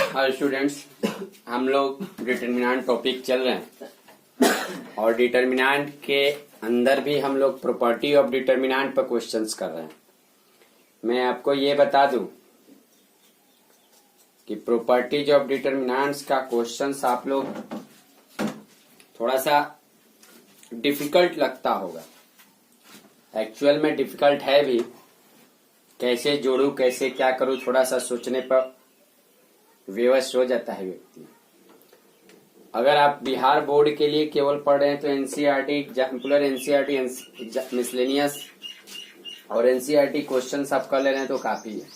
और स्टूडेंट्स, हम लोग डिटर्मिनेंट टॉपिक चल रहे हैं और डिटर्मिनेंट के अंदर भी हम लोग प्रॉपर्टी ऑफ डिटर्मिनेंट पर क्वेश्चंस कर रहे हैं। मैं आपको ये बता दूं कि प्रॉपर्टीज ऑफ डिटर्मिनेंट्स का क्वेश्चंस आप लोग थोड़ा सा डिफिकल्ट लगता होगा। एक्चुअल में डिफिकल्ट है भी। कैसे जोड़ू, कैसे क्या करूं, थोड़ा सा सोचने पर विवश हो जाता है व्यक्ति। अगर आप बिहार बोर्ड के लिए केवल पढ़ रहे हैं तो एनसीईआरटी एग्जाम्पलर, एनसीईआरटी मिसलेनियस और एनसीईआरटी क्वेश्चंस आप कर ले रहे हैं तो काफी है।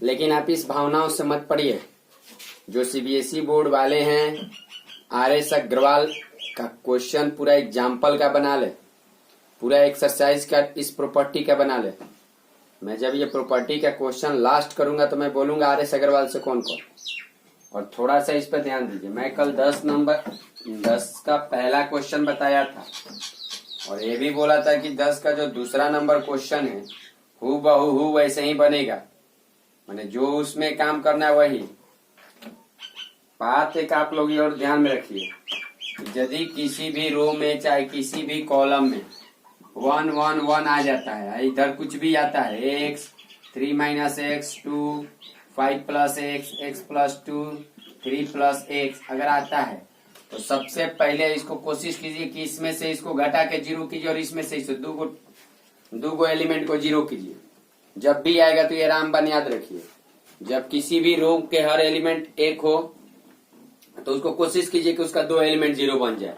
लेकिन आप इस भावनाओं से मत पढ़िए। जो सीबीएसई बोर्ड वाले हैं, आरएस अग्रवाल का क्वेश्चन पूरा एग्जाम्पल का बना ले, पूरा एक्सरसाइज का इस प्रॉपर्टी का बना ले। मैं जब ये प्रॉपर्टी का क्वेश्चन लास्ट करूंगा तो मैं बोलूंगा आरएस अग्रवाल से कौन कौन। और थोड़ा सा इस पर ध्यान दीजिए। मैं कल 10 का पहला क्वेश्चन बताया था और ये भी बोला था कि 10 का जो दूसरा नंबर क्वेश्चन है हूबहू वैसे ही बनेगा, माने जो उसमें काम करना है वही बात। एक आप लोग और ध्यान में रखिए, यदि किसी भी रो में चाहे किसी भी कॉलम में 1 1 1 आ जाता है, इधर कुछ भी आता है, x 3 - x 2 5 + x x + 2 3 + x अगर आता है तो सबसे पहले इसको कोशिश कीजिए कि इसमें से इसको घटा के 0 कीजिए और इसमें से इसे दो गो एलिमेंट को 0 कीजिए। जब भी आएगा तो ये रामबाण याद रखिए। जब किसी भी रो के हर एलिमेंट 1 हो तो उसको कोशिश कीजिए कि उसका 2 एलिमेंट 0 बन जाए।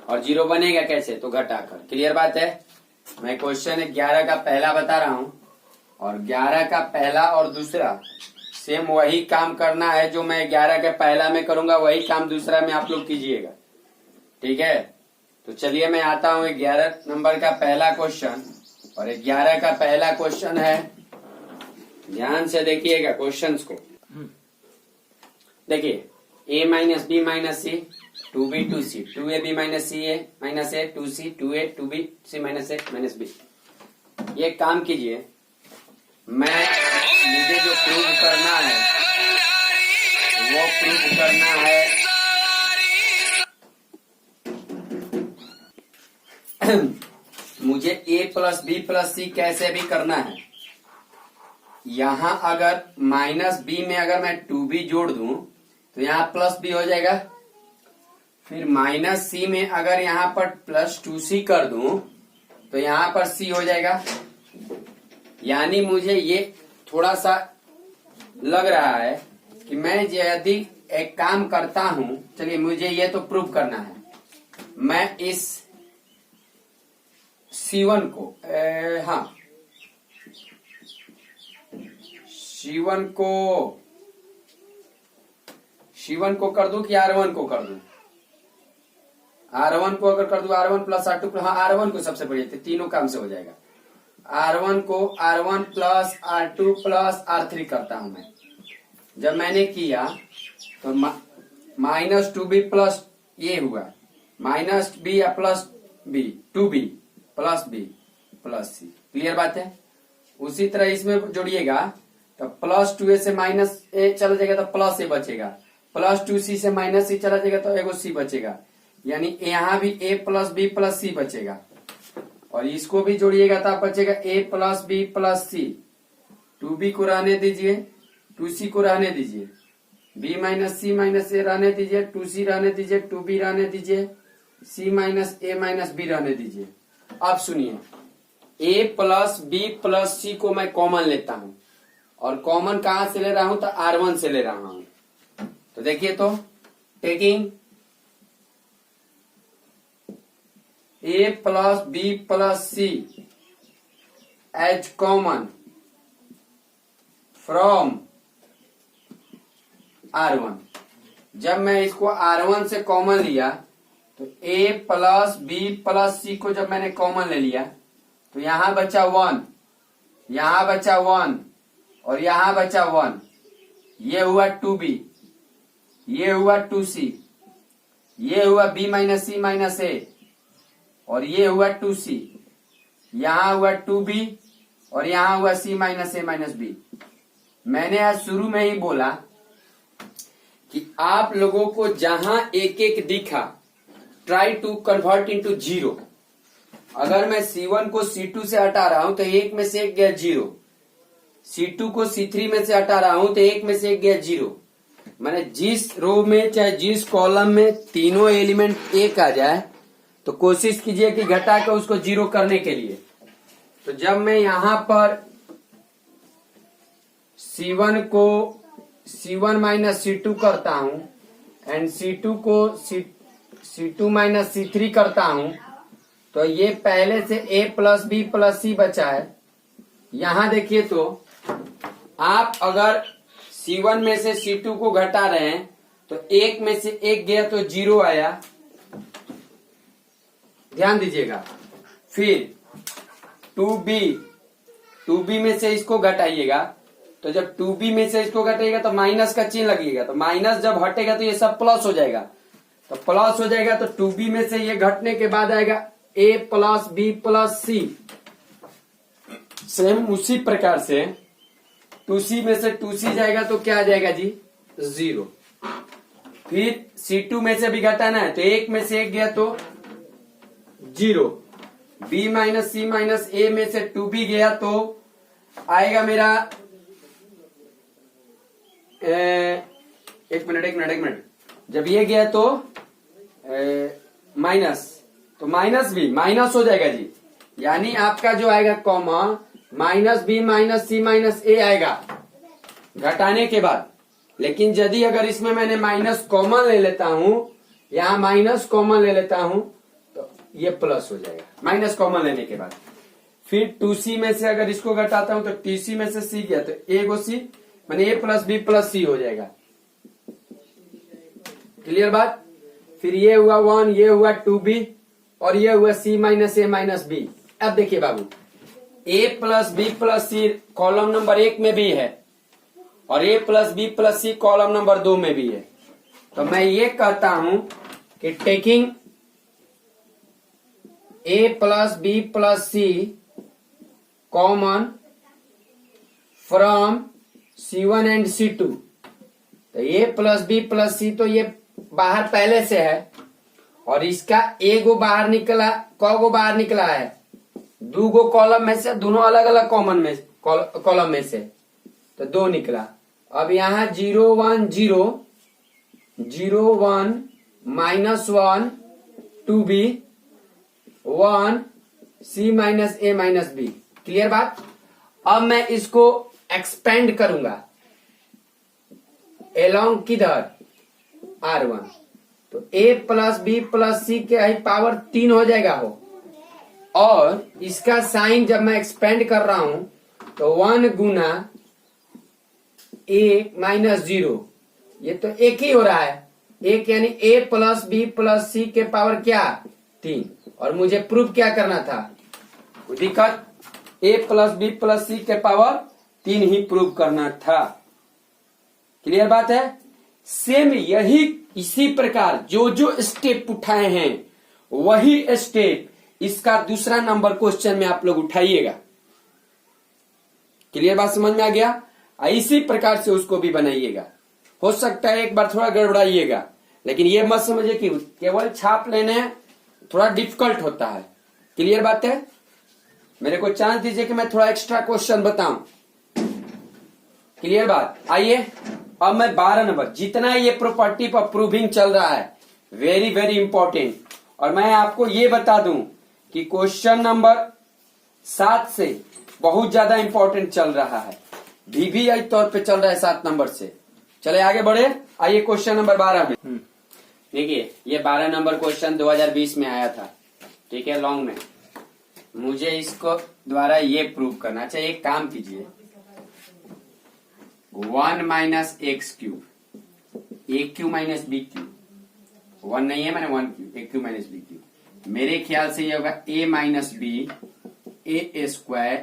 और 0 बनेगा कैसे? तो घटाकर। क्लियर बात है। मैं क्वेश्चन 11 का पहला बता रहा हूं और 11 का पहला और दूसरा सेम वही काम करना है जो मैं 11 के पहला में करूंगा, वही काम दूसरा में आप लोग कीजिएगा। ठीक है, तो चलिए मैं आता हूं 11 नंबर का पहला क्वेश्चन। और 11 का पहला क्वेश्चन है, ध्यान से देखिएगा क्वेश्चंस को। देखिए, a - b - c 2b 2c 2ab - ca - a 2c 2a 2b c - a - b। ये काम कीजिए। मुझे जो प्रूव करना है वो प्रूव करना है मुझे a + b + c कैसे भी करना है। यहां अगर -b में अगर मैं 2b जोड़ दूं तो यहाँ +b हो जाएगा। फिर -c में अगर यहाँ पर +2c कर दूं तो यहाँ पर c हो जाएगा। यानी मुझे ये थोड़ा सा लग रहा है कि मैं यदि एक काम करता हूं, चलिए मुझे ये तो प्रूव करना है। मैं इस C1 को C1 को कर दूं कि R1 को कर दूं? R1 को अगर कर दूं, R1 + R2 R1 को सबसे बढ़िया, तीनों काम से हो जाएगा। R1 को R1 + R2 + R3 करता हूं मैं। जब मैंने किया तो -2b प्लस ये हुआ, -b + b 2b + b + c। Clear बात है। उसी तरह इसमें जोड़िएगा तो +2a से -a चला जाएगा तो +a बचेगा, +2c से -c चला जाएगा तो एगो c बचेगा। यानी यहाँ भी a + b + c बचेगा। और इसको भी जोड़िएगा तो बचेगा a + b + c। 2b को रहने दीजिए, 2c को रहने दीजिए, b - c - a रहने दीजिए, 2c रहने दीजिए, 2b रहने दीजिए, c - a - b रहने दीजिए। अब सुनिए, a + b + c को मैं कॉमन लेता हूं और कॉमन कहां से ले रहा हूं? तो R1 से ले रहा हूं। तो देखिए, तो taking a + b + c as common from R1। जब मैं इसको R1 से कॉमन लिया तो a + b + c को जब मैंने कॉमन ले लिया तो यहां बचा 1, यहां बचा 1 और यहां बचा 1। ये हुआ 2b, ये हुआ 2c, ये हुआ b - c - a और ये हुआ 2c, यहां हुआ 2b और यहां हुआ c - a - b। मैंने आज शुरू में ही बोला कि आप लोगों को जहां एक एक दिखा try to convert into zero. अगर मैं C1 को C2 से हटा रहा हूं तो एक में से एक गया जीरो, C2 को C3 में से हटा रहा हूं तो एक में से एक गया जीरो। मैंने जिस रो में चाहे जिस कॉलम में तीनों एलिमेंट एक आ जाए तो कोशिश कीजिए कि घटा कर उसको जीरो करने के लिए। तो जब मैं यहां पर C1 को C1 माइनस C2 करता हूं एंड C2 को C2 माइनस C3 करता हूं तो ये पहले से A plus B plus C बचा है। यहां देखिए तो आप अगर C1 में से C2 को घटा रहे हैं तो एक में से एक गया तो जीरो आया, ध्यान दीजिएगा। फिर 2B में से इसको घटाइएगा तो जब 2B में से इसको घटाइएगा तो माइनस का चिन्ह लगेगा, तो माइनस जब हटेगा तो ये सब प्लस हो जाएगा, तो प्लस हो जाएगा तो 2B में से ये घटने के बाद आएगा A plus B plus C। Same उसी प्रकार से 2C में से 2C जाएगा तो क्या आ जाएगा जी, जीरो। फिर C2 में से भी घटाना है तो एक में से एक गया तो zero. B minus C minus A में से 2B गया तो आएगा मेरा एक मिनट जब ये गया तो माइनस, तो माइनस B माइनस हो जाएगा जी, यानी आपका जो आएगा comma minus B minus C minus A आएगा घटाने के बाद। लेकिन यदि अगर इसमें मैंने माइनस कॉमन ले लेता हूं, यहां माइनस कॉमन ले लेता हूं तो ये प्लस हो जाएगा माइनस कॉमन लेने के बाद। फिर 2C में से अगर इसको घटाता हूं तो TC में से C गया तो A को C माने A plus B plus C हो जाएगा। क्लियर बात। फिर ये हुआ 1, ये हुआ 2B और ये हुआ C minus A minus B। अब देखिए बाबू, A plus B plus C column number 1 में भी है और A plus B plus C column number 2 में भी है। तो मैं ये कहता हूं कि taking A plus B plus C common from C1 and C2, तो A plus B plus C तो ये बाहर पहले से है और इसका A गो बाहर निकला, गो बाहर निकला है, 2 गो कॉलम में से, दोनों अलग अलग कॉमन में कॉलम में से तो 2 निकला। अब यहां 0 1 0 0 1 minus 1 2B 1 C minus A minus B। Clear बात। अब मैं इसको एक्सपेंड करूंगा एलोंग किधर, R1, तो A plus B plus C के ही पावर 3 हो जाएगा हो, और इसका साइन जब मैं एक्सपेंड कर रहा हूं तो 1 गुना A माइनस 0, ये तो एक ही हो रहा है, एक यानी A plus B plus C के पावर क्या 3, और मुझे प्रूफ क्या करना था, दिक्कत A plus B plus C के पावर 3 ही प्रूव करना था। क्लियर बात है। सेम यही इसी प्रकार जो जो स्टेप उठाए हैं वही स्टेप इसका दूसरा नंबर क्वेश्चन में आप लोग उठाइएगा। क्लियर बात समझ में आ गया। इसी प्रकार से उसको भी बनाइएगा। हो सकता है एक बार थोड़ा गड़बड़ाइएगा, लेकिन ये मत समझिए कि केवल छाप लेने थोड़ा डिफिकल्ट होता है। क्लियर बात है। मेरे को चांस दीजिए कि मैं थोड़ा एक्स्ट्रा क्वेश्चन बताऊं। क्लियर बात। आइए अब मैं 12 नंबर, जितना ये प्रॉपर्टी पर प्रूविंग चल रहा है वेरी वेरी इंपॉर्टेंट, और मैं आपको ये बता दूं कि क्वेश्चन नंबर 7 से बहुत ज्यादा इंपॉर्टेंट चल रहा है, VVI तौर पे चल रहा है 7 नंबर से। चले आगे बढ़े। आइए क्वेश्चन नंबर 12 में देखिए, ये 12 नंबर क्वेश्चन 2020 में आया था, ठीक है, लॉन्ग में। मुझे इसको द्वारा ये प्रूव करना चाहिए। एक काम कीजिए, 1 minus x cube, a cube minus b cube, 1 नहीं है मैंने 1 cube, a cube minus b cube, मेरे ख्याल से ये होगा a minus b a square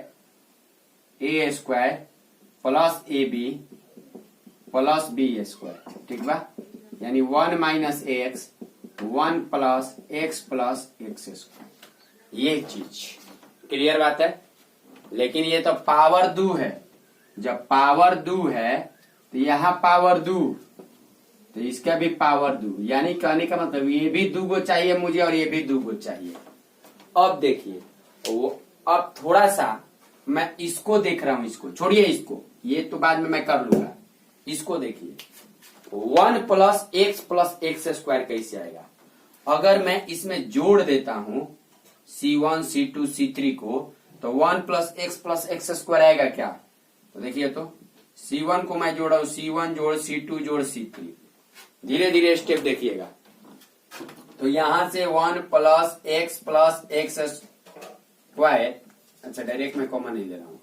plus a b plus b square, ठीक बा। यानी 1 minus x 1 plus x square, ये चीज क्लियर बात है। लेकिन ये तो पावर 2 है, जब पावर 2 है तो यहां पावर 2, तो इसका भी पावर 2, यानी कहने का मतलब ये भी 2 गो चाहिए मुझे और ये भी 2 गो चाहिए। अब देखिए वो, अब थोड़ा सा मैं इसको देख रहा हूं, इसको छोड़िए, इसको ये तो बाद में मैं कर लूंगा। इसको देखिए 1 प्लस एक्स स्क्वायर कैसे आएगा। अगर मैं इसमें जोड़ देता हूं C1 C2 C3 को, तो 1 प्लस एक्स स्क्वायर आएगा क्या। तो देखिए तो C1 को मैं जोड़ा हूं, C1 जोड़ C2 जोड़ C3, धीरे धीरे स्टेप देखिएगा। तो यहां से 1 प्लस एक्स स्क्वायर, अच्छा डायरेक्ट मैं कॉमन नहीं ले रहा हूं,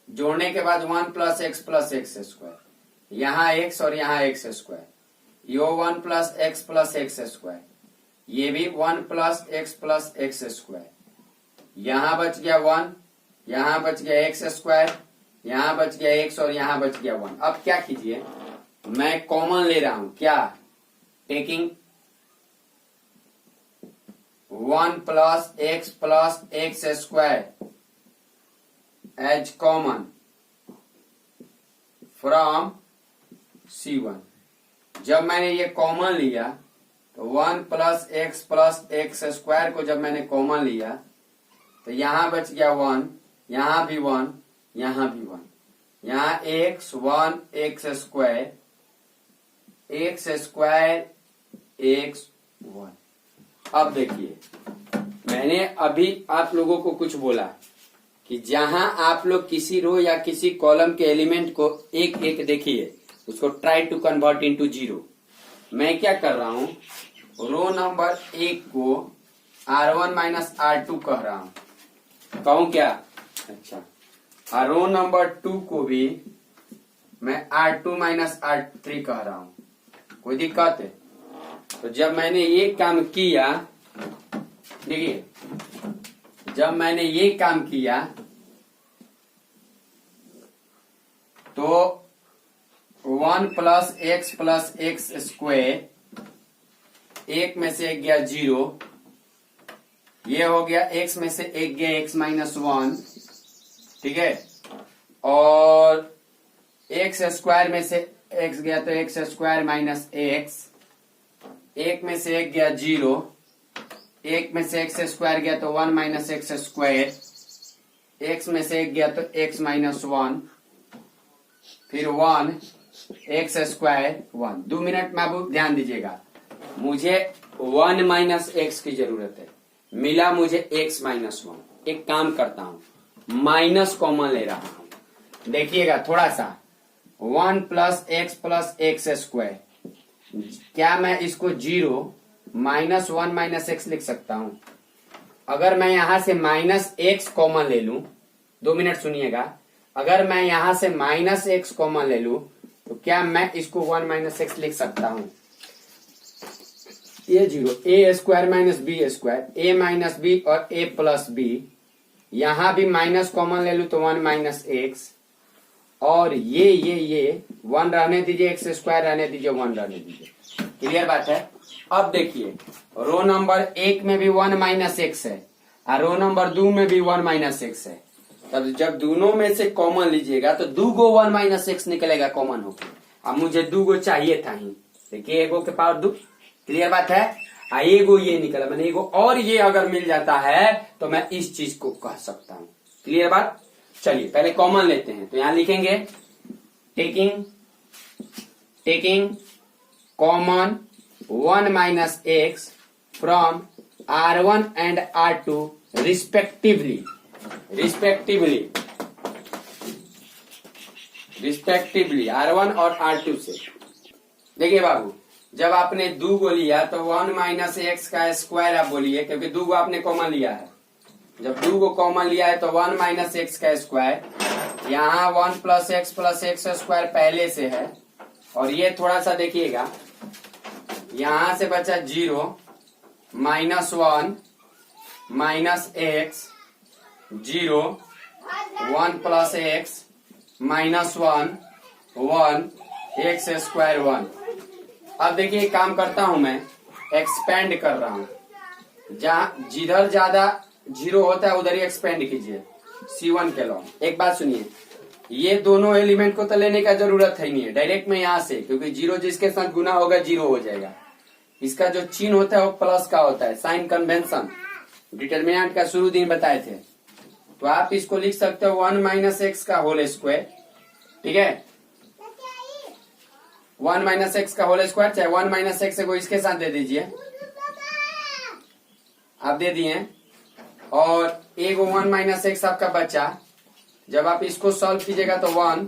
जोड़ने के बाद 1 प्लस एक्स स्क्वायर, यहाँ एक्स और यहाँ एक्स स्क्वायर, यो 1 प्लस एक्स स्क्वायर, ये भी 1 प्लस एक्स स्क्वायर, यहाँ बच गया 1, यहाँ बच गया एक्स स्क्वायर, यहाँ बच गया एक्स और यहाँ बच गया 1। अब क्या कीजिए, मैं कॉमन ले रहा हूं, क्या, taking 1 plus x square as common from C1। जब मैंने ये कॉमन लिया तो 1 प्लस एक्स स्क्वायर को जब मैंने कॉमन लिया तो यहां बच गया 1, यहां भी 1, यहां भी 1, यहां x1 एक्स स्क्वायर x1। अब देखिए मैंने अभी आप लोगों को कुछ बोला कि जहां आप लोग किसी रो या किसी कॉलम के एलिमेंट को एक एक देखिए, उसको ट्राई टू कन्वर्ट इनटू 0। मैं क्या कर रहा हूं, रो नंबर 1 को R1 माइनस R2 कह रहा हूं, कहूं क्या, अच्छा, और रो नंबर 2 को भी मैं R2 माइनस R3 कह रहा हूं, कोई दिक्कत है। तो जब मैंने ये काम किया, देखिए जब मैंने ये काम किया तो 1 प्लस एक्स स्क्वायर, एक में से एक गया 0, ये हो गया x में से एक गया x माइनस 1, ठीक है, और एक्स स्क्वायर में से x गया तो एक्स स्क्वायर माइनस एक्स, एक में से एक गया 0, एक में से एक्स स्क्वायर गया तो 1 माइनस एक्स स्क्वायर, एक्स में से एक गया तो x माइनस 1, फिर 1 एक्स स्क्वायर 1। 2 मिनट में आप ध्यान दीजिएगा, मुझे 1 माइनस एक्स की जरूरत है, मिला मुझे x माइनस 1। एक काम करता हूं, माइनस कॉमन ले रहा हूं, देखिएगा थोड़ा सा, 1 प्लस एक्स स्क्वायर, क्या मैं इसको 0 माइनस 1 माइनस एक्स लिख सकता हूं। अगर मैं यहां से माइनस एक्स कॉमन ले लूं, 2 मिनट सुनिएगा, अगर मैं यहां से माइनस एक्स कॉमन ले लूं तो क्या मैं इसको 1 माइनस एक्स लिख सकता हूं। ये 0, ए स्क्वायर माइनस बी स्क्वायर, ए माइनस बी और ए प्लस बी, यहां भी माइनस कॉमन ले लू तो 1 माइनस एक्स, और ये 1 रहने दीजिए, एक्स स्क्वायर रहने दीजिए, 1 रहने दीजिए। क्लियर बात है। अब देखिए रो नंबर 1 में भी 1 माइनस एक्स है और रो नंबर 2 में भी 1 माइनस एक्स है। तब जब दोनों में से कॉमन लीजिएगा तो 2 गो 1 माइनस एक्स निकलेगा कॉमन होकर। अब मुझे 2 गो चाहिए था ही, देखिए एगो के पावर 2। क्लियर बात है। एगो ये निकला, मैंने एगो और ये अगर मिल जाता है तो मैं इस चीज को कह सकता हूं। क्लियर बात। चलिए पहले कॉमन लेते हैं, तो यहां लिखेंगे taking common 1 minus x from R1 and R2 respectively R1 और R2 से। देखिए बाबू, जब आपने 2 गो लिया तो 1 माइनस एक्स का स्क्वायर आप बोलिए, क्योंकि 2 गो आपने कॉमन लिया है। जब 2 गो कॉमन लिया है तो 1 माइनस एक्स का स्क्वायर, यहाँ 1 प्लस एक्स स्क्वायर पहले से है, और ये थोड़ा सा देखिएगा, यहां से बचा 0 minus 1 minus x 0 1 plus x minus 1 x square 1। अब देखिए काम करता हूं मैं, एक्सपेंड कर रहा हूं, जहां जिधर ज्यादा 0 होता है उधर ही एक्सपेंड कीजिए C1 के लॉ। एक बात सुनिए, ये दोनों एलिमेंट को तो लेने का जरूरत है नहीं है, डायरेक्ट में यहां से, क्योंकि जीरो जिसके साथ गुना होगा जीरो हो जाएगा। इसका जो चिन्ह होता है वो प्लस का होता है, साइन कन्वेंशन डिटर्मिनेंट का शुरू दिन बताए थे। तो आप इसको लिख सकते हो 1 माइनस एक्स का होल स्क्वायर, ठीक है, 1 माइनस एक्स का होल स्क्वायर, चाहे 1 माइनस एक्स को इसके साथ दे दीजिए, आप दे दिए, और एक 1 माइनस एक्स आपका बचा। जब आप इसको सॉल्व कीजिएगा तो 1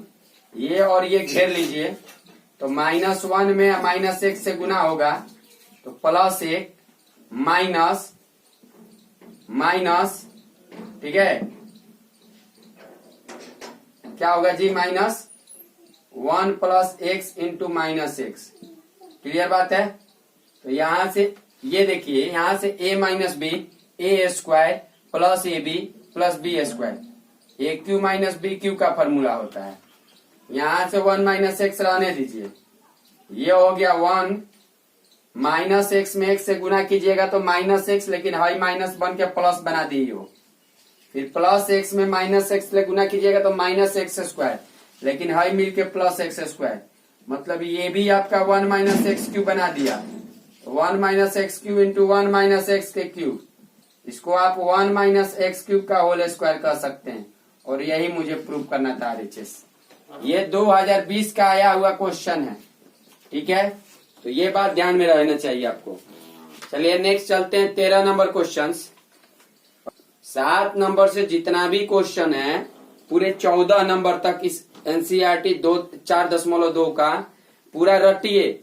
ये और ये घेर लीजिए, तो -1 में माइनस एक्स से गुना होगा तो प्लस एक माइनस माइनस, ठीक है, क्या होगा जी, -1 plus x into minus x. Clear बात है। तो यहां से ये देखिए, यहां से a minus b a square plus a b plus b square, a cube minus b cube का फॉर्मूला होता है। यहां से 1 माइनस एक्स रहने दीजिए, ये हो गया 1 माइनस एक्स में एक्स से गुना कीजिएगा तो माइनस एक्स, लेकिन हाई माइनस बन के प्लस बना दी हो। फिर प्लस एक्स में माइनस एक्स से गुना कीजिएगा तो माइनस एक्स स्क्वायर, लेकिन हाई मिल के प्लस एक्स स्क्वायर, मतलब ये भी आपका 1 माइनस एक्स क्यूब बना दिया। 1 minus x cube into 1 minus x के क्यूब, इसको आप 1 माइनस एक्स क्यूब का होल स्क्वायर कर सकते हैं, और यही मुझे प्रूव करना था RHS। ये 2020 का आया हुआ क्वेश्चन है, ठीक है, तो ये बात ध्यान में रहना चाहिए आपको। चलिए नेक्स्ट चलते हैं 13 नंबर क्वेश्चन। 7 नंबर से जितना भी क्वेश्चन है पूरे 14 नंबर तक इस NCERT 4.2 का पूरा रटिए,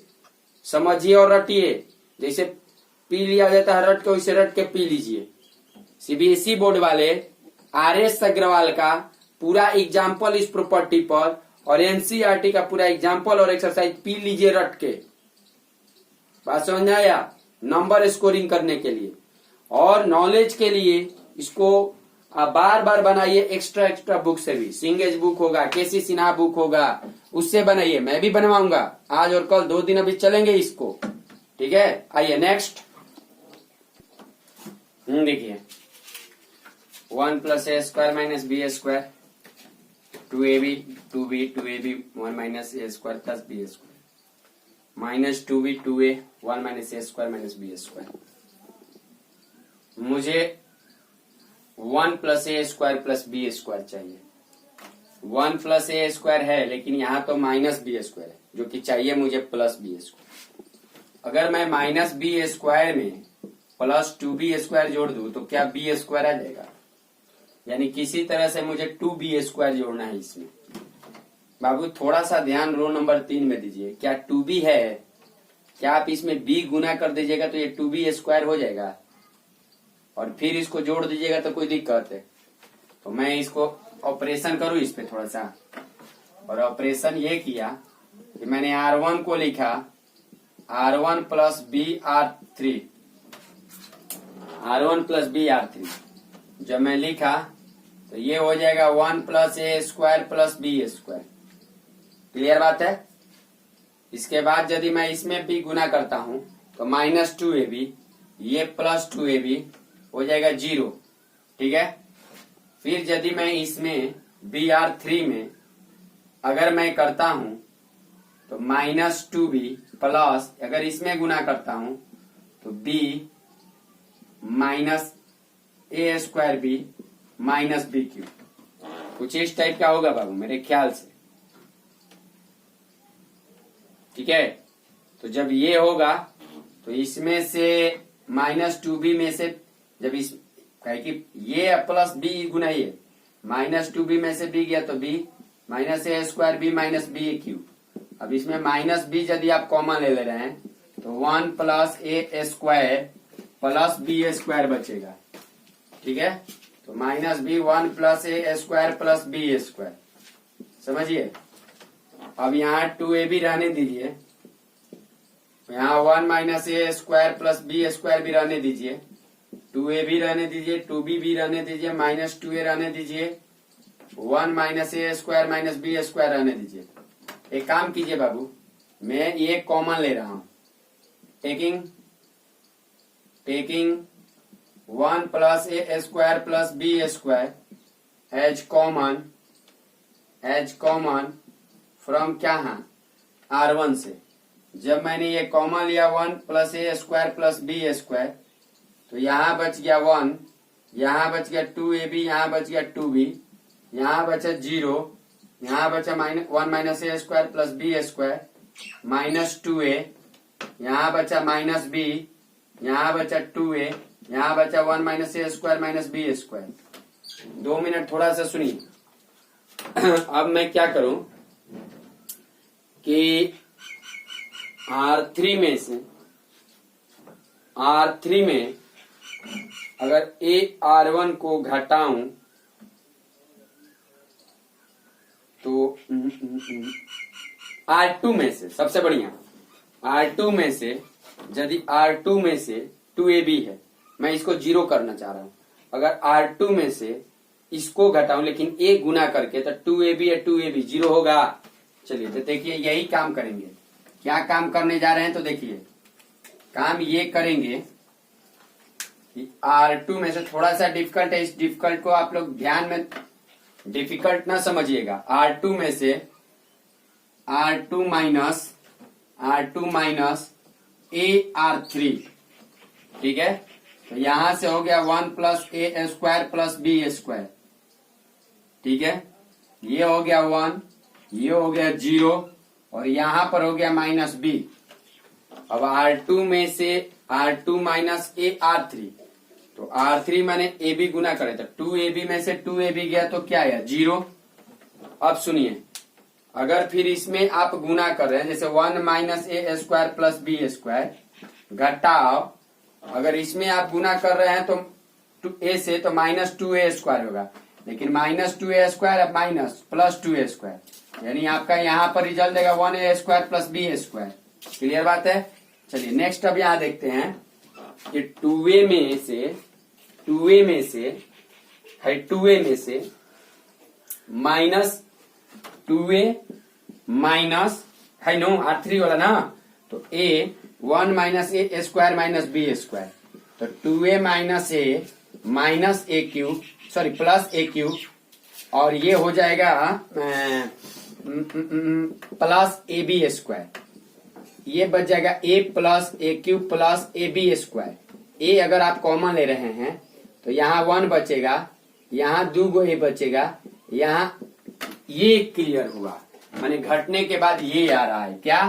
समझिए और रटिए। जैसे पी लिया जाता है रट के, वैसे रट के पी लीजिए। CBSE बोर्ड वाले RS अग्रवाल का पूरा एग्जाम्पल इस प्रॉपर्टी पर और NCERT का पूरा एग्जाम्पल और एक्सरसाइज पी लीजिए रट के। बात समझ आया। नंबर स्कोरिंग करने के लिए और नॉलेज के लिए इसको आप बार बार बनाइए, एक्स्ट्रा बुक से भी। सिंगेज बुक होगा, KC सिन्हा बुक होगा, उससे बनाइए। मैं भी बनवाऊंगा, आज और कल 2 दिन अभी चलेंगे इसको, ठीक है। आइए नेक्स्ट देखिए, 1 plus a square minus b square 2ab 2b 1 minus a square plus b square minus 2b 2a 1 minus a square minus b square. मुझे 1 plus a square plus b square चाहिए। 1 प्लस ए स्क्वायर है, लेकिन यहाँ तो minus b square है, जो कि चाहिए मुझे प्लस बी स्क्वायर। अगर मैं माइनस बी स्क्वायर में प्लस 2b स्क्वायर जोड़ दूं तो क्या बी स्क्वायर आ जाएगा? यानी किसी तरह से मुझे 2b स्क्वायर जोड़ना है इसमें। बाबू थोड़ा सा ध्यान रो नंबर 3 में दीजिए। क्या 2b है, क्या आप इसमें b गुना कर दीजिएगा तो ये 2b स्क्वायर हो जाएगा, और फिर इसको जोड़ दीजिएगा तो कोई दिक्कत है? तो मैं इसको ऑपरेशन करूं इस पे थोड़ा सा, और ऑपरेशन ये किया कि मैंने R1 को लिखा R1 plus B R3, R1 plus B R3। जब मैं लिखा तो ये हो जाएगा 1 plus a square plus b square. Clear बात है। इसके बाद यदि मैं इसमें भी गुना करता हूं तो माइनस 2ab, ये प्लस 2ab हो जाएगा 0, ठीक है। फिर यदि मैं इसमें BR3 में अगर मैं करता हूं तो माइनस 2b प्लस, अगर इसमें गुना करता हूं तो b minus a square b minus b q, कुछ इस टाइप का होगा बाबू मेरे ख्याल से, ठीक है। तो जब ये होगा तो इसमें से माइनस 2b में से, जब इस कहे कि ये प्लस बी गुना ये माइनस 2b में से b गया तो b minus a square b minus b q. अब इसमें माइनस बी यदि आप कॉमन ले रहे हैं तो 1 plus a square plus b square बचेगा, ठीक है। तो minus B 1 plus a square plus b square, समझिए। अब यहाँ 2ab रहने दीजिए, यहाँ 1 minus a square plus b square भी रहने दीजिए, 2ab रहने दीजिए, 2b भी रहने दीजिए, माइनस 2a रहने दीजिए, 1 minus a square minus b square रहने दीजिए। एक काम कीजिए बाबू, मैं ये कॉमन ले रहा हूं, taking 1 plus a square plus b square as common as common from क्या है R1 से। जब मैंने ये कॉमन लिया 1 plus a square plus b square, तो यहाँ बच गया 1, यहाँ बच गया 2ab, यहाँ बच गया 2b, यहाँ बचा 0, यहाँ बचा 1 minus a square plus b square minus 2a, यहाँ बचा माइनस b, यहाँ बचा 2a, यहाँ बचा 1 minus a square minus b square. 2 minute थोड़ा सा सुनिए। अब मैं क्या करूं कि R3 में अगर a R1 को घटाऊं तो R2 में से सबसे बढ़िया R2 में से यदि R2 में से 2ab है, मैं इसको 0 करना चाह रहा हूं। अगर R2 में से इसको घटाऊं लेकिन a गुना करके, तो 2ab या 2ab 0 होगा। चलिए तो देखिए यही काम करेंगे। क्या काम करने जा रहे हैं तो देखिए, काम ये करेंगे कि R2 में से थोड़ा सा डिफिकल्ट है, इस डिफिकल्ट को आप लोग ध्यान में डिफिकल्ट ना समझिएगा। R2 में से R2 माइनस AR3, ठीक है। तो यहां से हो गया 1 plus a square plus b square, ठीक है। ये हो गया 1, ये हो गया 0 और यहां पर हो गया माइनस b। अब R2 में से R2 माइनस AR3, तो R3 मैंने AB गुना करे तो 2AB में से 2AB गया तो क्या है 0। अब सुनिए, अगर फिर इसमें आप गुना कर रहे हैं जैसे 1 minus a square plus b square घटाओ, अगर इसमें आप गुना कर रहे हैं तो a से तो माइनस 2a स्क्वायर होगा, लेकिन माइनस 2a स्क्वायर अब माइनस प्लस 2a स्क्वायर, यानी आपका यहाँ पर रिजल्ट देगा 1a square plus b square. Clear बात है। चलिए नेक्स्ट अब यहाँ देखते हैं कि 2a में से माइनस 2a माइनस है नो R3 वाला ना, तो a 1 minus a square minus b square, तो 2a minus a minus a cube sorry plus a cube, और ये हो जाएगा प्लस ए बी स्क्वायर। ये बच जाएगा a plus a cube plus a b square. a अगर आप कॉमन ले रहे हैं तो यहाँ 1 बचेगा, यहाँ 2 गो a बचेगा, यहाँ ये क्लियर हुआ, माने घटने के बाद ये आ रहा है क्या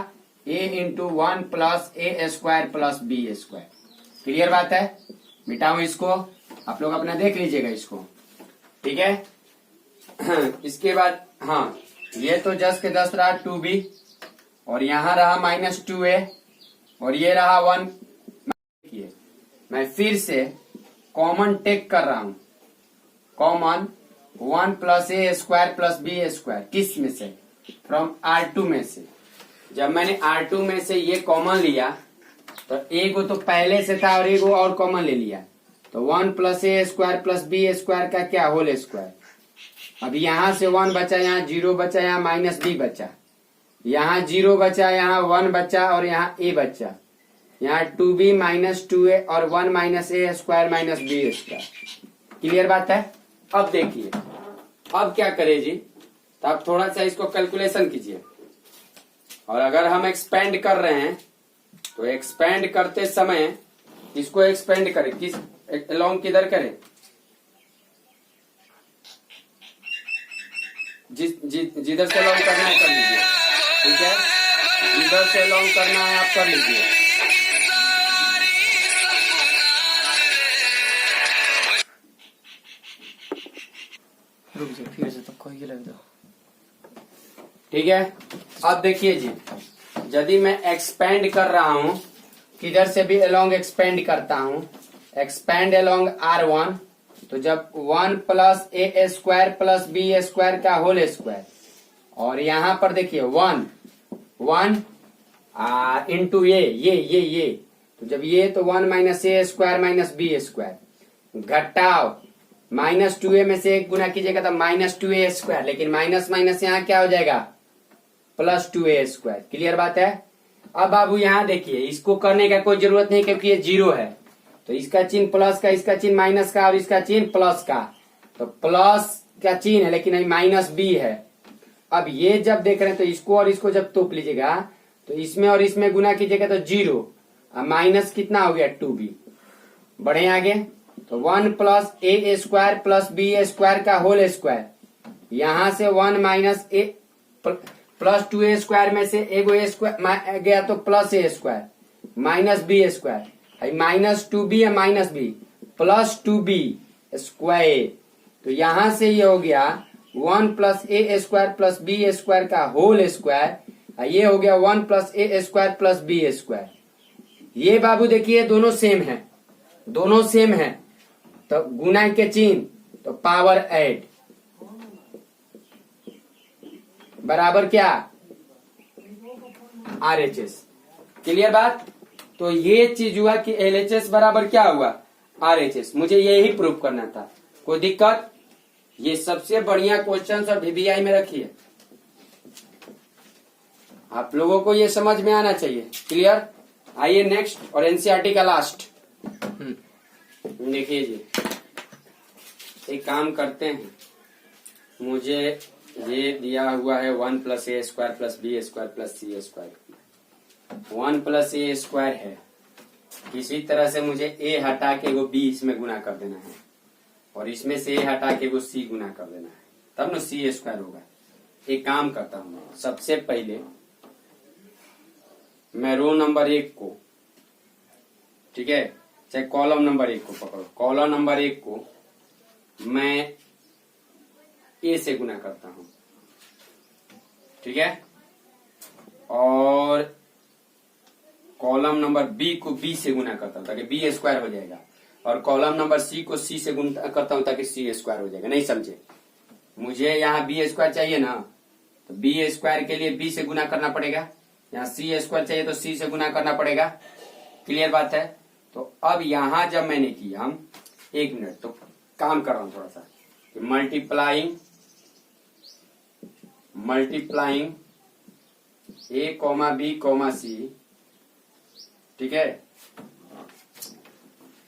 a into 1 plus a square plus b square. Clear बात है। मिटाऊं इसको, आप लोग अपना देख लीजिएगा इसको, ठीक है। इसके बाद हाँ, ये तो 10 के 10 रहा 2b, और यहां रहा माइनस 2a, और ये रहा 1। मैं फिर से कॉमन टेक कर रहा हूं, common 1 plus a square plus b square, किस में से फ्रॉम R2 में से। जब मैंने R2 में से ये कॉमन लिया तो ए को तो पहले से था और ए को और कॉमन ले लिया, तो 1 plus a square plus b square का क्या होल स्क्वायर। अब यहां से 1 बचा, यहाँ 0 बचा, यहाँ माइनस b बचा, यहाँ 0 बचा, यहाँ 1 बचा और यहाँ a बचा, यहाँ 2b माइनस 2a और 1 minus a square minus b square. Clear बात है। अब देखिए अब क्या करें जी, तो आप थोड़ा सा इसको कैलकुलेशन कीजिए, और अगर हम एक्सपेंड कर रहे हैं तो एक्सपेंड करते समय इसको एक्सपेंड करें, किस अलोंग किधर करें, जिधर से अलोंग करना है कर लीजिए, ठीक है। जिधर से अलोंग करना है आप कर लीजिए। फिर से तो कोई लग दो, ठीक है। अब देखिए जी, यदि मैं एक्सपेंड कर रहा हूं, किधर से भी अलोंग एक्सपेंड करता हूं, एक्सपेंड अलोंग R1, तो जब 1 plus a square plus b square का होल स्क्वायर, और यहां पर देखिए 1 इंटू ये, तो जब ये तो 1 minus a square minus b square घटाओ माइनस 2a में से 1 गुना कीजिएगा तो माइनस 2a स्क्वायर, लेकिन माइनस माइनस यहाँ क्या हो जाएगा प्लस 2a स्क्वायर। क्लियर बात है। अब बाबू यहाँ देखिए, इसको करने का कोई जरूरत नहीं क्योंकि ये 0 है, तो इसका चिन्ह प्लस का, इसका चिन्ह माइनस का और इसका चिन्ह प्लस का, तो प्लस का चिन्ह है लेकिन माइनस b है, अब ये जब देख रहे हैं तो इसको और इसको जब तोप लीजिएगा तो इसमें और इसमें गुना कीजिएगा तो 0 और माइनस कितना हो गया 2b। बढ़े आगे तो 1 plus a square plus b square का होल स्क्वायर, यहां से 1 माइनस ए प्लस 2a स्क्वायर में से एगो ए स्क्वायर गया तो plus a square minus b square, minus 2b या minus B plus 2b square. तो यहां से ये हो गया 1 plus a square plus b square का होल स्क्वायर, ये हो गया 1 plus a square plus b square. ये बाबू देखिए दोनों सेम है, दोनों सेम है तो गुना के चिन्ह तो पावर ऐड बराबर क्या RHS। क्लियर बात। तो ये चीज हुआ कि LHS बराबर क्या हुआ RHS। मुझे यही प्रूव करना था। कोई दिक्कत? ये सबसे बढ़िया क्वेश्चन और VBI में रखिए, आप लोगों को ये समझ में आना चाहिए। क्लियर। आइए नेक्स्ट और NCERT का लास्ट देखिए जी। एक काम करते हैं, मुझे ये दिया हुआ है 1 plus a square plus b square plus c square. 1 plus a square है, किसी तरह से मुझे ए हटा के वो बी इसमें गुना कर देना है और इसमें से ए हटा के वो सी गुना कर देना है, तब ना सी स्क्वायर होगा। एक काम करता हूं, सबसे पहले मैं रो नंबर 1 को, ठीक है, चाहे कॉलम नंबर 1 को पकड़ो, कॉलम नंबर 1 को मैं ए से गुना करता हूं, ठीक है, और कॉलम नंबर बी को बी से गुना करता हूं ताकि बी स्क्वायर हो जाएगा, और कॉलम नंबर सी को सी से गुना करता हूं ताकि सी स्क्वायर हो जाएगा। नहीं समझे? मुझे यहाँ बी स्क्वायर चाहिए ना, तो बी स्क्वायर के लिए बी से गुना करना पड़ेगा, यहाँ सी स्क्वायर चाहिए तो सी से गुना करना पड़ेगा। क्लियर बात है। तो अब यहां जब मैंने किया, हम 1 मिनट तो काम कर रहा हूं थोड़ा सा, multiplying a comma b comma c, ठीक है,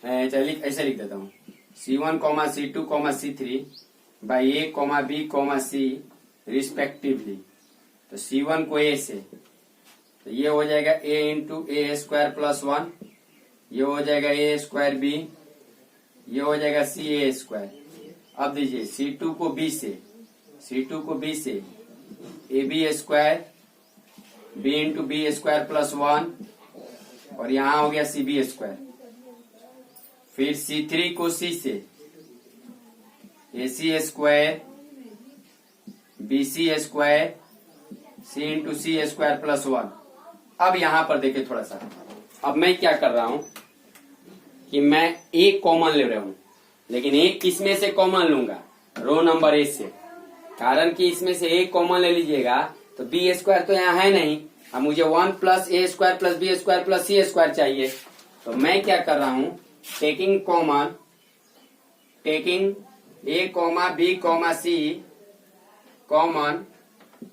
चलिए ऐसे लिख देता हूं, C1 comma C2 comma C3 by a comma b comma c respectively. तो C1 को ए से, तो ये हो जाएगा a into A square plus 1, ये हो जाएगा ए स्क्वायर बी, ये हो जाएगा सी ए स्क्वायर। अब दीजिए C2 को B से a b square b into b square plus 1, और यहां हो गया सी बी स्क्वायर। फिर C3 को C से ए सी स्क्वायर बी सी स्क्वायर सी इंटू सी स्क्वायर प्लस 1। अब यहां पर देखिए थोड़ा सा, अब मैं क्या कर रहा हूं कि मैं एक कॉमन ले रहा हूं, लेकिन एक किसमें से कॉमन लूंगा, रो नंबर 1 से, कारण कि इसमें से एक कॉमन ले लीजिएगा तो बी स्क्वायर तो यहाँ है नहीं, अब मुझे 1 plus a square plus b square plus c square चाहिए। तो मैं क्या कर रहा हूं, taking a comma b comma c common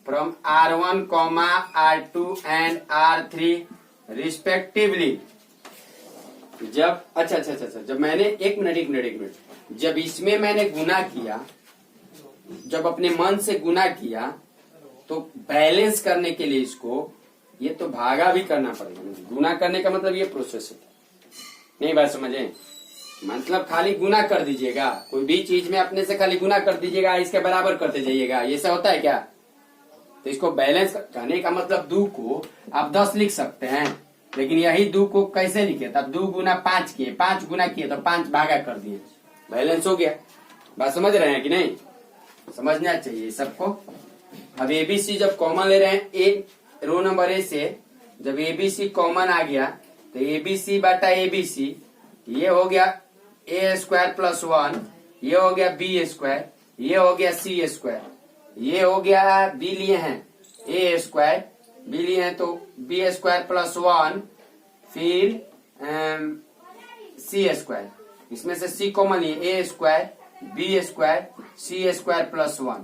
from R1 comma R2 and R3 respectively. जब अच्छा, जब मैंने एक मिनट, जब इसमें मैंने गुना किया, जब अपने मन से गुना किया, तो बैलेंस करने के लिए इसको ये तो भागा भी करना पड़ेगा। गुना करने का मतलब ये प्रोसेस है, नहीं बात समझे? मतलब खाली गुना कर दीजिएगा, कोई भी चीज में अपने से खाली गुना कर दीजिएगा, इसके बराबर करते जाइएगा, ये सब होता है क्या? तो इसको बैलेंस करने का मतलब 2 को आप 10 लिख सकते हैं, लेकिन यही 2 को कैसे लिखे? तब 2 गुना 5 किए, 5 गुना किए तो 5 भागा कर दिए, बैलेंस हो गया। बात समझ रहे हैं कि नहीं? समझना चाहिए सबको। अब एबीसी जब कॉमन ले रहे हैं, ए रो नंबर ए से जब एबीसी कॉमन आ गया तो एबीसी बाटा एबीसी, ये हो गया ए स्क्वायर प्लस 1, ये हो गया बी स्क्वायर, ये हो गया सी स्क्वायर, ये हो गया बी लिए हैं ए स्क्वायर, बी लिए हैं तो बी स्क्वायर प्लस 1, फिर सी स्क्वायर, इसमें से सी कॉमन लिए, ए square b square c square plus 1,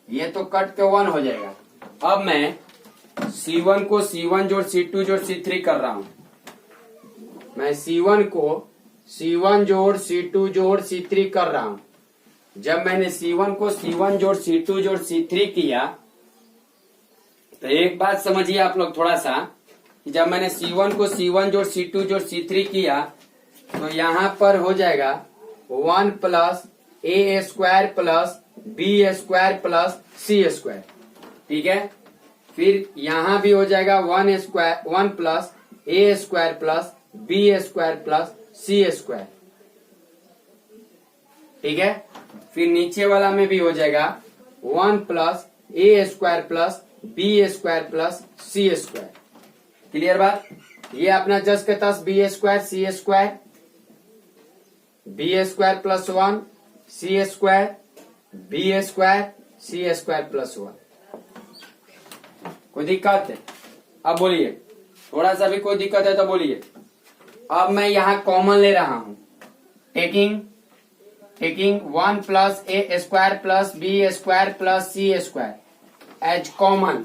ये तो कट के 1 हो जाएगा। अब मैं C1 को C1 जोड़ C2 जोड़ C3 कर रहा हूं, मैं C1 को C1 जोड़ C2 जोड़ C3 कर रहा हूं। जब मैंने C1 को C1 जोड़ C2 जोड़ C3 किया तो एक बात समझिए आप लोग थोड़ा सा कि जब मैंने C1 को C1 जोड़ C2 जोड़ C3 किया तो यहाँ पर हो जाएगा 1 plus a square plus b square plus c square. ठीक है, फिर यहाँ भी हो जाएगा 1 plus a square plus b square plus c square. ठीक है, फिर नीचे वाला में भी हो जाएगा 1 plus a square plus b square plus c square. Clear बात? ये अपना जस के तस b square c square, b square plus 1 c square b square c square plus 1। कोई दिक्कत है? अब बोलिए, थोड़ा सा भी कोई दिक्कत है तो बोलिए। अब मैं यहां कॉमन ले रहा हूं, taking 1 plus a square plus b square plus c square as common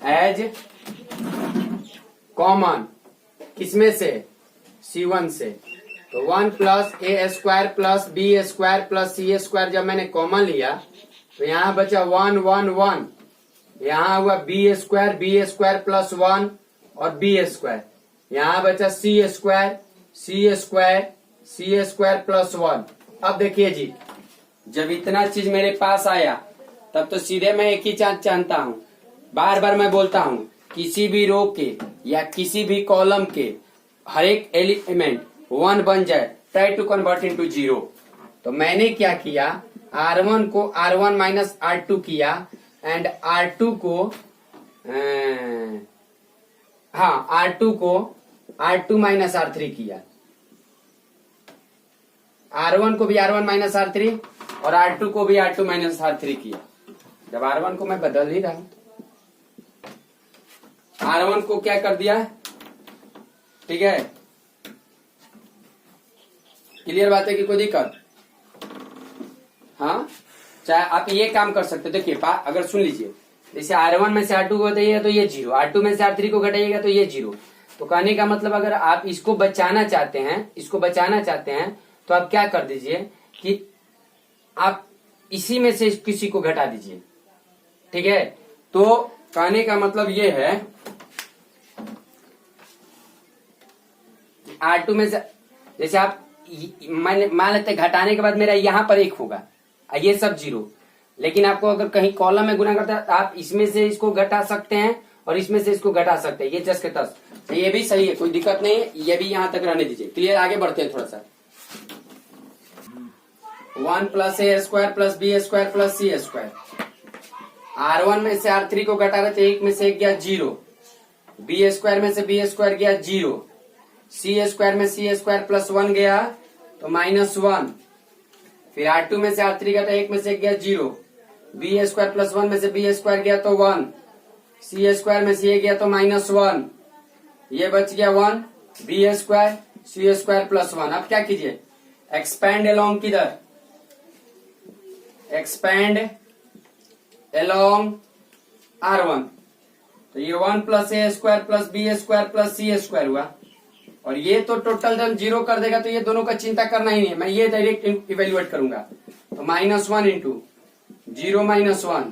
as common किसमें से? C1 से। तो 1 plus a square plus b square plus c square जब मैंने कॉमन लिया तो यहाँ बचा 1 1 1, यहाँ हुआ बी स्क्वायर प्लस 1 और बी स्क्वायर, यहाँ बचा सी स्क्वायर प्लस 1। अब देखिए जी, जब इतना चीज मेरे पास आया तब तो सीधे मैं एक ही चाहता हूं, बार बार मैं बोलता हूं, किसी भी रो के या किसी भी कॉलम के हर एक एलिमेंट 1 बन जाए, ट्राई टू कन्वर्ट इनटू 0। तो मैंने क्या किया, R1 को R1 माइनस R2 किया एंड R2 को R2 को R2 माइनस R3 किया। R1 को भी R1 माइनस R3 और R2 को भी R2 माइनस R3 किया। जब R1 को मैं बदल ही रहा हूं, R1 को क्या कर दिया? ठीक है, क्लियर बात है कि कोई दिक्कत? हाँ, चाहे आप ये काम कर सकते हो। देखिए अगर सुन लीजिए, जैसे R1 में से R2 को घटाइएगा तो ये 0, R2 में से R3 को घटाइएगा तो ये 0। तो कहने का मतलब अगर आप इसको बचाना चाहते हैं तो आप क्या कर दीजिए कि आप इसी में से किसी को घटा दीजिए। ठीक है, तो कहने का मतलब ये है R2 में से, जैसे आप मान लेते घटाने के बाद मेरा यहाँ पर 1 होगा, ये सब 0, लेकिन आपको अगर कहीं कॉलम में गुना करता है तो आप इसमें से इसको घटा सकते हैं और इसमें से इसको घटा सकते हैं, ये जस के तस। तो ये भी सही है, कोई दिक्कत नहीं है, ये भी यहाँ तक रहने दीजिए। क्लियर? आगे बढ़ते हैं थोड़ा सा। 1 plus a square plus b square plus c square. R1 में से R3 को घटा रहे थे, 1 में से 1 गया 0, बी स्क्वायर में से बी स्क्वायर गया 0, सी स्क्वायर में सी स्क्वायर प्लस 1 गया तो -1, फिर R2 में से R3 घटा, 1 में से 1 गया 0, बी स्क्वायर प्लस 1 में से बी स्क्वायर गया तो 1, सी स्क्वायर में से ये गया तो -1, ये बच गया 1, b square c square plus 1। अब क्या कीजिए, एक्सपैंड अलोंग किधर? Expand along R1। तो ये 1 plus a square plus b square plus c square हुआ, और ये तो टोटल जब 0 कर देगा तो ये दोनों का चिंता करना ही नहीं है, मैं ये डायरेक्ट इवेल्युएट करूंगा। तो -1 इंटू 0 -1,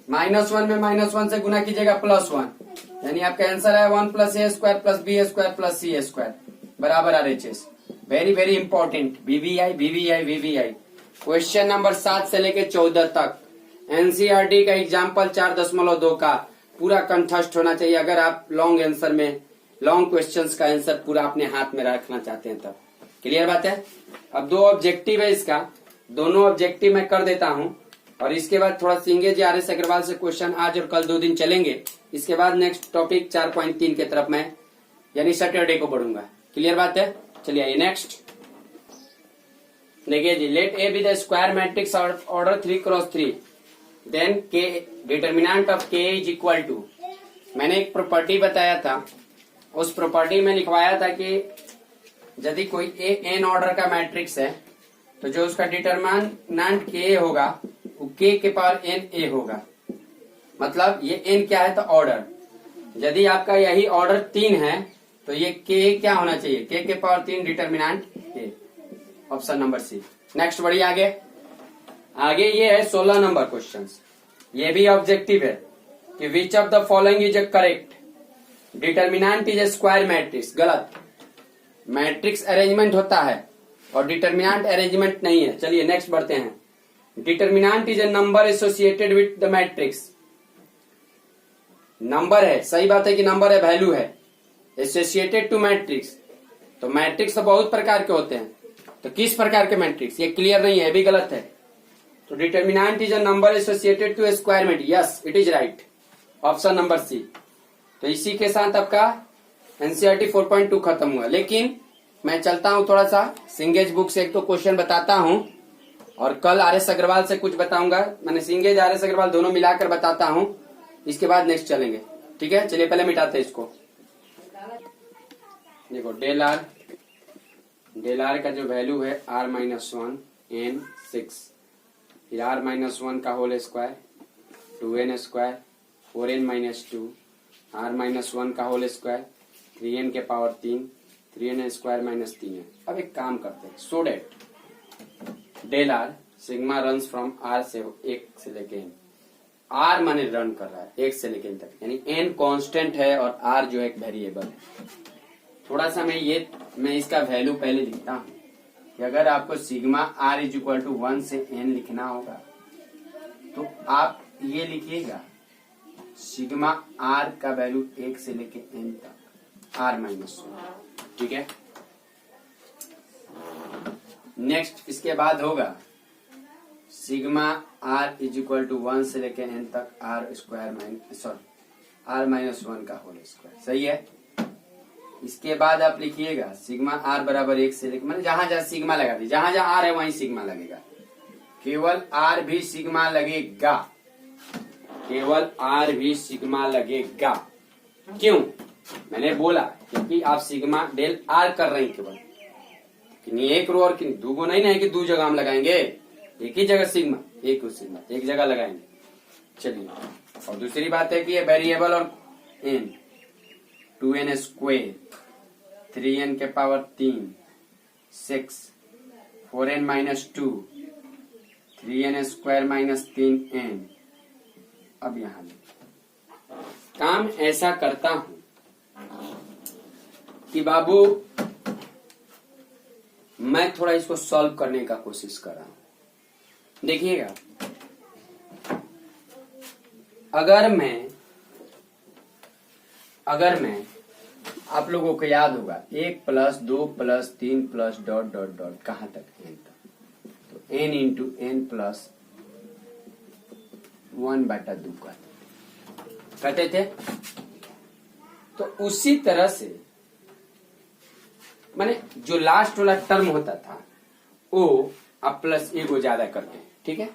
-1 में -1 से गुना कीजिएगा +1, यानी आपका आंसर है 1 plus a square plus b square plus c square बराबर RHS। Very very important, VVI। Question number 7 से लेके 14 तक NCERT का एग्जाम्पल 4.2 का पूरा कंठस्थ होना चाहिए अगर आप लॉन्ग क्वेश्चंस का आंसर पूरा अपने हाथ में रखना चाहते हैं तब। क्लियर बात है? अब 2 ऑब्जेक्टिव है इसका, दोनों ऑब्जेक्टिव मैं कर देता हूं और इसके बाद थोड़ा सिंगे जी RS अग्रवाल से क्वेश्चन आज और कल 2 दिन चलेंगे। इसके बाद नेक्स्ट टॉपिक 4.3 के तरफ मैं यानी सैटरडे को बढ़ूंगा। क्लियर बात है? चलिए आइए नेक्स्ट देखिए जी, let A be the square matrix order 3x3 then k determinant of k is equal to. मैंने एक प्रॉपर्टी बताया था, उस प्रॉपर्टी में लिखवाया था कि यदि कोई एन ऑर्डर का मैट्रिक्स है तो जो उसका डिटर्मिनेंट के होगा वो के पावर एन ए होगा। मतलब ये एन क्या है? तो ऑर्डर। यदि आपका यही ऑर्डर 3 है तो ये के क्या होना चाहिए? K power 3 determinant A. Option number c. Next बढ़िए आगे ये है 16 नंबर क्वेश्चन। ये भी ऑब्जेक्टिव है, कि which of the following is A correct, determinant is a square matrix. गलत, मैट्रिक्स अरेंजमेंट होता है और डिटर्मिनेंट अरेंजमेंट नहीं है। चलिए नेक्स्ट बढ़ते हैं। Determinant is a number associated with the matrix. Number है, सही बात है कि नंबर है, वैल्यू है, एसोसिएटेड टू मैट्रिक्स। तो मैट्रिक्स तो बहुत प्रकार के होते हैं, तो किस प्रकार के मैट्रिक्स, ये क्लियर नहीं है, भी गलत है। तो determinant is a number associated to a square matrix, yes it is right, option number c. तो इसी के साथ आपका एनसीईआरटी 4.2 खत्म हुआ। लेकिन मैं चलता हूं थोड़ा सा सिंगेज बुक से, एक तो क्वेश्चन बताता हूं और कल आर.एस. अग्रवाल से कुछ बताऊंगा। मैंने सिंगेज आर.एस. अग्रवाल दोनों मिलाकर बताता हूं, इसके बाद नेक्स्ट चलेंगे। ठीक है, चलिए पहले मिटाते हैं इसको। देखो डेल आर का जो वैल्यू है r-1 n 6, फिर r-1 का whole square 2n square 4n - 2, r-1 का होल स्क्वायर 3n के पावर 3, 3n स्क्वायर -3n। अब एक काम करते हैं, सो डेट डेल are sigma runs from r से 1 से लेके n। r माने रन कर रहा है 1 से लेके n तक, यानी n कांस्टेंट है और r जो एक वेरिएबल है। थोड़ा सा मैं इसका वैल्यू पहले लिखता हूं कि अगर आपको सिग्मा r = 1 से n लिखना होगा तो आप ये लिखिएगा सिग्मा r का वैल्यू 1 से लेके n तक r-1। ठीक है, नेक्स्ट इसके बाद होगा सिग्मा r = 1 से लेके n तक r-1 का होल स्क्वायर। सही है। इसके बाद आप लिखिएगा सिग्मा r बराबर 1 से लेके, मैंने जहां जहां सिग्मा लगा दी, जहां जहां r है वहीं सिग्मा लगेगा, केवल r भी सिग्मा लगेगा, केवल r भी सिग्मा लगेगा। क्यों? मैंने बोला क्योंकि आप सिग्मा डेल r कर रहे हैं केवल, कि एक रो और कि दो गो नहीं है कि दो जगह हम लगाएंगे, एक ही जगह सिग्मा, एक जगह लगाएंगे। चलिए, और दूसरी बात है कि ये वेरिएबल और n 2n स्क्वायर 3n के power 3 6 4n - 2 3n square -3n। अब यहां काम ऐसा करता हूं कि बाबू मैं थोड़ा इसको सॉल्व करने का कोशिश कर रहा हूं। देखिएगा, अगर मैं आप लोगों को याद होगा 1 + 2 + 3 + ... कहां तक n तक, तो n × n + 1/2 कहते थे। तो उसी तरह से माने जो लास्ट वाला टर्म होता था वो आप प्लस ए को ज्यादा करते हैं। ठीक है,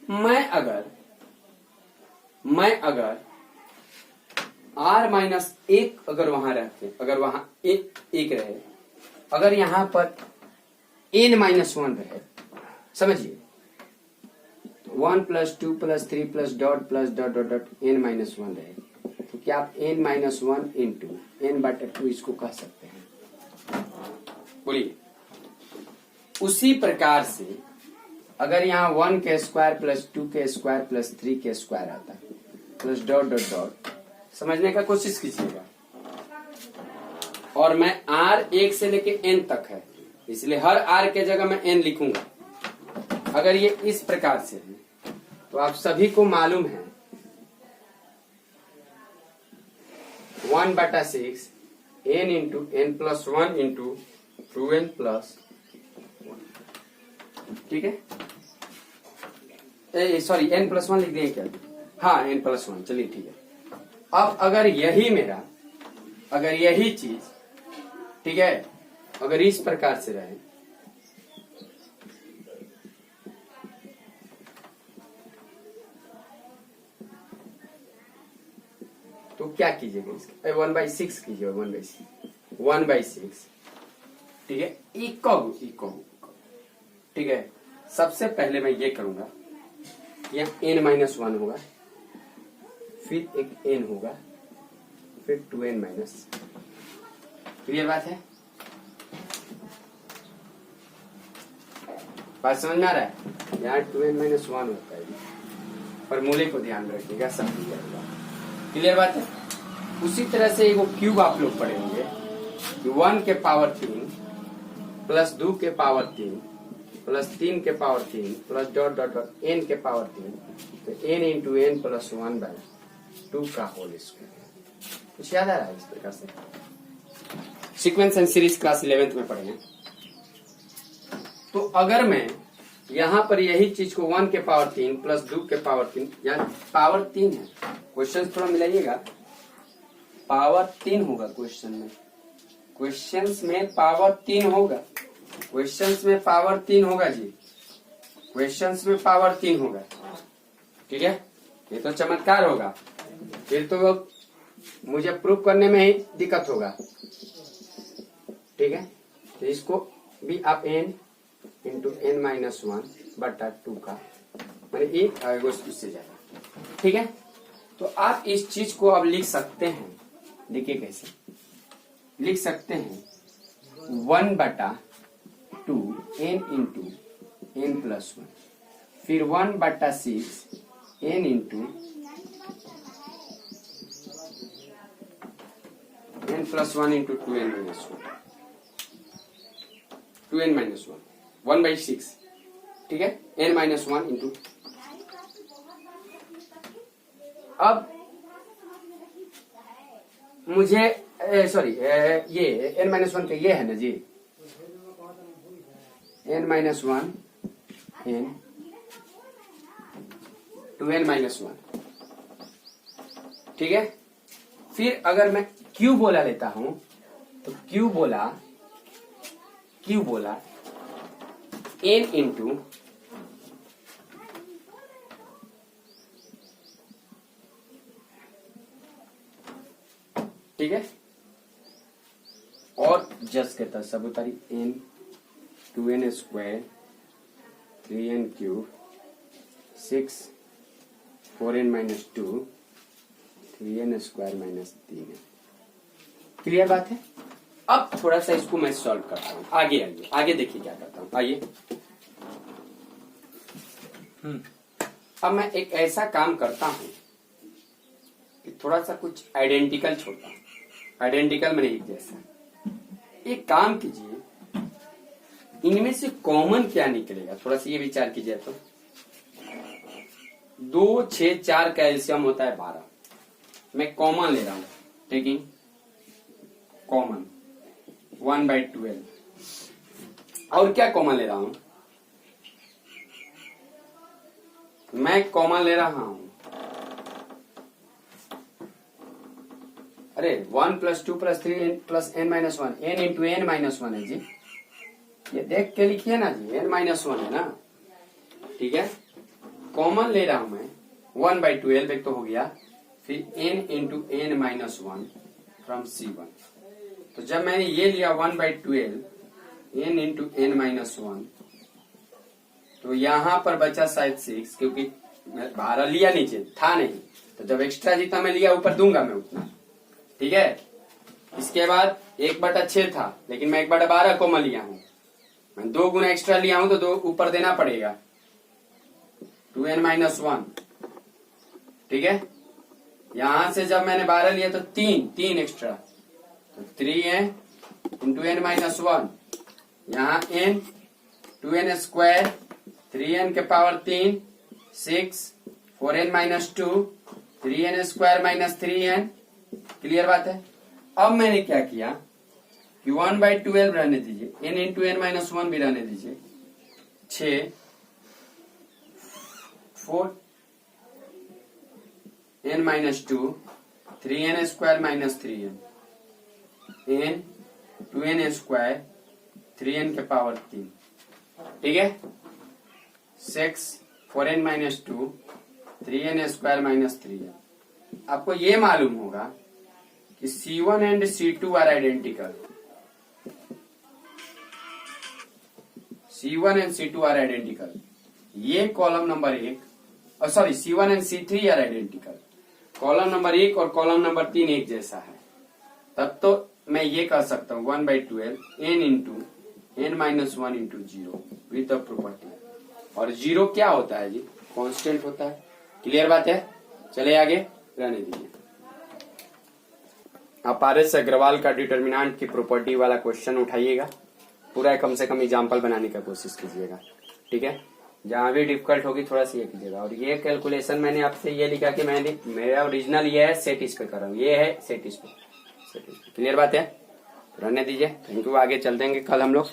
मैं अगर r-1 अगर वहां रखे, अगर वहां एक रहे, अगर यहां पर n-1 रहे, समझिए 1 + 2 + 3 + ... n-1 रहे, तो क्या आप n-1 × n/2 इसको कह सकते हैं? बोलिए। उसी प्रकार से अगर यहाँ 1 के स्क्वायर + 2 के स्क्वायर + 3 के स्क्वायर आता +... समझने का कोशिश कीजिएगा। और मैं r 1 से लेके n तक है, इसलिए हर r के जगह मैं n लिखूंगा। अगर ये इस प्रकार से है तो आप सभी को मालूम है 1/6 n × n + 1 × 2n + 1। ठीक है, सॉरी n + 1 लिख दिए क्या? हाँ, n + 1। चलिए ठीक है। अब अगर यही चीज, ठीक है, अगर इस प्रकार से रहे तो क्या कीजिएगा? इसका 1/6 कीजिएगा, 1/6। ठीक है, इक्वल। ठीक है, सबसे पहले मैं ये करूंगा, यहाँ n-1 होगा, फिर एक n होगा, फिर 2n-। क्लियर बात है? बात समझ में आ रहा है? यहाँ 2n-1 होता है फॉर्मूले को ध्यान रखिएगा, सब क्लियर होगा। क्लियर बात है। उसी तरह से वो क्यूब आप लोग पढ़ेंगे कि 1 के पावर 3 प्लस 2 के पावर 3 प्लस 3 के power 3 plus dot dot dot n के पावर 3, तो n इंटू n प्लस 1/2 का होल स्क्वायर। कुछ याद आ रहा है इस प्रकार से? Sequence and series class 11th में पढ़े हैं। तो अगर मैं यहां पर यही चीज को 1 के पावर 3 प्लस 2 के पावर 3, यानी पावर 3 है, क्वेश्चन थोड़ा मिलाइएगा, पावर 3 होगा क्वेश्चन में, क्वेश्चंस में पावर 3 होगा, क्वेश्चंस में पावर 3 होगा जी, क्वेश्चंस में पावर 3 होगा। ठीक है, ये तो चमत्कार होगा, फिर तो मुझे प्रूव करने में ही दिक्कत होगा। ठीक है, तो इसको भी आप n इंटू n माइनस 1/2 का मैंने एक आएगा उससे ज्यादा। ठीक है, तो आप इस चीज को अब लिख सकते हैं, देखिए कैसे लिख सकते हैं, 1/2 n इंटू n प्लस 1, फिर 1/6 n into n plus 1 into 2n minus 1, 2n minus 1, 1/6। ठीक है, n माइनस 1 इंटू, अब मुझे सॉरी ये n माइनस 1 का ये है ना जी, n minus 1 n 2n minus 1। ठीक है, फिर अगर मैं क्यू बोला लेता हूं तो क्यू बोला n इंटू ठीक है, और जस्ट कहता सब उतारी n 2n square 3n cube 6 4n minus 2 3n square minus 3n। Clear बात है। अब थोड़ा सा इसको मैं सॉल्व करता हूं, आगे आइए, आगे देखिए क्या करता हूं, आइए। अब मैं एक ऐसा काम करता हूं कि थोड़ा सा कुछ आइडेंटिकल छोड़ता हूं, आइडेंटिकल में एक जैसा। एक काम कीजिए, इनमें से कॉमन क्या निकलेगा, थोड़ा सा ये विचार कीजिए। तो 2 6 4 का एलसीएम होता है 12, मैं कॉमन ले रहा हूं, टेकिंग कॉमन 1/12। और क्या कॉमन ले रहा हूं, मैं कॉमन ले रहा हूं, अरे 1 plus 2 plus 3 plus n minus 1, n into n minus 1 है जी, ये देख के लिखिए ना जी, n माइनस 1 है ना। ठीक है, कॉमन ले रहा हूं मैं 1/12, एक तो हो गया, फिर n into n minus 1 from C1। तो जब मैंने ये लिया 1/12 n इंटू n माइनस 1, तो यहां पर बचा शायद 6, क्योंकि मैं 12 लिया नीचे था नहीं, तो जब एक्स्ट्रा जितना मैं लिया ऊपर दूंगा मैं उतना। ठीक है, इसके बाद 1/6 था, लेकिन मैं 1/12 कॉमन लिया हूं, मैं 2 गुना एक्स्ट्रा लिया हूं तो 2 ऊपर देना पड़ेगा, 2n माइनस 1। ठीक है, यहां से जब मैंने 12 लिया तो 3 एक्स्ट्रा, तो 3n इंटू n माइनस 1, यहाँ n 2n स्क्वायर 3n के power 3 6 4n minus 2 3n square minus 3n। Clear बात है। अब मैंने क्या किया कि 1/12 रहने दीजिए, n इंटू n माइनस 1 भी रहने दीजिए, 6 4 n minus 2 3n square minus 3n, n 2n square 3n के पावर 3। ठीक है, 6 4n minus 2 3n square minus 3n। आपको ये मालूम होगा कि C1 and C2 are identical, C1 and C2 are identical. ये column number 1, sorry C1 and C3 are identical, column number 1 और कॉलम नंबर 3 एक जैसा है। तब तो मैं ये कर सकता हूं 1/12 n into n minus 1 into 0 with the property. और 0 क्या होता है जी, कांस्टेंट होता है, क्लियर बात है? चले आगे, रहने दीजिए। आप पारस अग्रवाल का डिटर्मिनेंट की प्रॉपर्टी वाला क्वेश्चन उठाइएगा, पूरा कम से कम एग्जाम्पल बनाने का कोशिश कीजिएगा, ठीक है। जहां भी डिफिकल्ट होगी थोड़ा सा ये कीजिएगा। और ये कैलकुलेशन मैंने आपसे ये लिखा कि मैंने मेरा ओरिजिनल ये है, सेट इस पे कर रहा हूँ, ये है सेट इस पे। क्लियर बात है? रहने दीजिए, थैंक यू। आगे चल देंगे कल हम लोग।